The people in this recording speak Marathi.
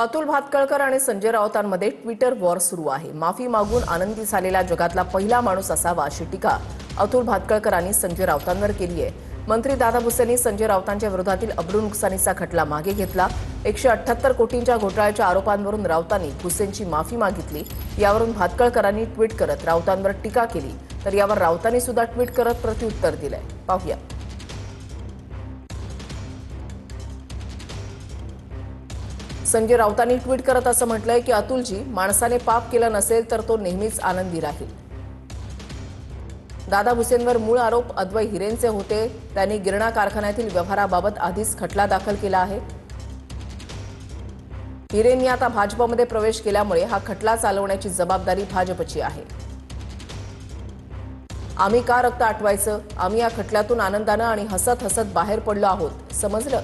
अतुल भातखळकर आणि संजय राऊतांमध्ये ट्विटर वॉर सुरू आहे। माफी मागून आनंदी झालेला जगातला पहिला माणूस असावा अशी टीका अतुल भातखळकरांनी संजय राऊतांवर केली आहे। मंत्री दादा भुसेंनी संजय राऊतांच्या विरोधातील अब्रू नुकसानीचा खटला मागे घेतला। 178 कोटींच्या घोटाळ्याच्या आरोपांवरून राऊतांनी भुसेंची माफी मागितली। यावरून भातखळकरांनी ट्विट करत राऊतांवर टीका केली, तर यावर राऊतांनी सुद्धा ट्विट करत प्रत्युत्तर दिलंय। पाहूया। संजय राऊतांनी ट्विट करत असं म्हटलंय की अतुलजी, माणसाने पाप केलं नसेल तर तो नेहमीच आनंदी राहील। दादा भुसेंवर मूळ आरोप अद्वै हिरेंचे होते। त्यांनी गिरणा कारखान्यातील व्यवहाराबाबत आधीच खटला दाखल केला आहे। हिरेंनी आता भाजपमध्ये प्रवेश केल्यामुळे हा खटला चालवण्याची जबाबदारी भाजपची आहे। आम्ही का रक्त आटवायचं? आम्ही या खटल्यातून आनंदानं आणि हसत हसत बाहेर पडलो आहोत, समजलं?